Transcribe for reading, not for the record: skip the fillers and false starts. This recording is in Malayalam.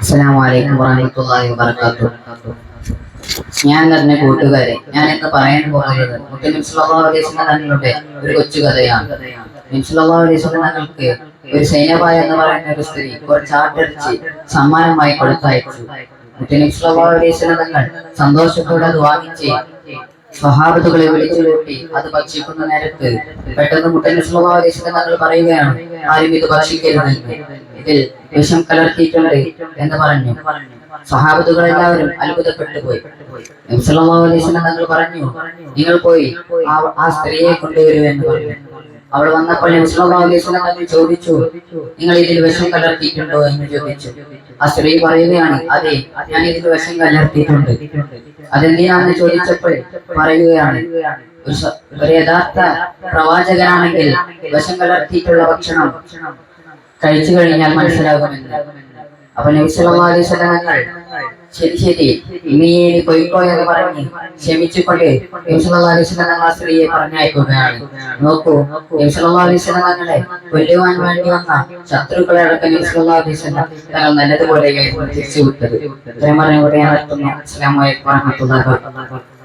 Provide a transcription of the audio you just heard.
അസ്സലാമു വറഹ്മത്തുള്ളാഹി വബറകാതുഹു. ഞാൻ തന്നെ കൂട്ടുകാരെ, ഞാൻ ഇന്ന് പറയാൻ പോകുന്നത് മുത്തനബി സല്ലല്ലാഹു അലൈഹി വസല്ലം തങ്ങളുടെ ഒരു കൊച്ചു കഥയാണ്. നബി സല്ലല്ലാഹു അലൈഹി വസല്ലം തങ്ങൾക്ക് ഒരു സൈനബ എന്ന് പറയുന്ന ഒരു സ്ത്രീ കുറച്ച് ആട്ടിറച്ചി സമ്മാനമായി കൊടുത്തയച്ചു. മുത്തനബി സല്ലല്ലാഹു അലൈഹി വസല്ലം തങ്ങൾ സന്തോഷത്തോടെ അത് വാങ്ങിച്ച് സ്വഹാബത്തുകളെ വിളിച്ചു കൂട്ടി അത് ഭക്ഷിക്കുന്ന നേരത്ത് പെട്ടെന്ന് മുത്തനബി സല്ലല്ലാഹു അലൈഹി വസല്ലം തങ്ങൾ പറയുകയാണ്, ആരും ഇത് ഭക്ഷിക്കരുതെന്ന്, ഇതിൽ വിഷം കലർത്തിയിട്ടുണ്ട് എന്ന് പറഞ്ഞു. സ്വഹാബത്തുകൾ എല്ലാവരും അത്ഭുതപ്പെട്ടു പോയി. നബി സല്ലല്ലാഹു അലൈഹി വസല്ലം തങ്ങൾ പറഞ്ഞു, നിങ്ങൾ പോയി ആ സ്ത്രീയെ കൊണ്ടുവരൂ എന്ന് പറഞ്ഞു. അവിടെ വന്നപ്പോൾ നബി സല്ലല്ലാഹു അലൈഹി വസല്ലം തങ്ങൾ ചോദിച്ചു, നിങ്ങൾ ഇതിൽ വിഷം കലർത്തിയിട്ടുണ്ടോ എന്ന് ചോദിച്ചു. ആ സ്ത്രീ പറയുകയാണ്, അതെ, ഞാൻ ഇതിൽ വിഷം കലർത്തിയിട്ടുണ്ട്. അതെന്തിനാണെന്ന് ചോദിച്ചപ്പോൾ പറയുകയാണ്, ഒരു യഥാർത്ഥ പ്രവാചകനാണെങ്കിൽ വിഷം കലർത്തിയിട്ടുള്ള ഭക്ഷണം കഴിച്ചു കഴിഞ്ഞാൽ മനസ്സിലാകുമെന്ന്. അപ്പൊ നബി സല്ലല്ലാഹു അലൈഹി വസല്ലം തങ്ങൾ ശരി നീ പോയിക്കോ എന്ന് പറഞ്ഞ് ക്ഷമിച്ചുകൊണ്ട് നബി സല്ലല്ലാഹു അലൈഹി വസല്ലം തങ്ങൾ ആ സ്ത്രീയെ പറഞ്ഞയക്കുകയാണ്. നോക്കൂ, നബി സല്ലല്ലാഹു അലൈഹി വസല്ലം തങ്ങളെ കൊല്ലുവാൻ വേണ്ടി വന്ന ശത്രുക്കളെ അടക്കം നബി സല്ലല്ലാഹു അലൈഹി വസല്ലം തങ്ങൾ നല്ലതുപോലെ തിരിച്ചു വിട്ടത്. അസ്സലാമു അലൈക്കും വറഹ്മത്തുള്ളാഹി വബറകാതുഹു.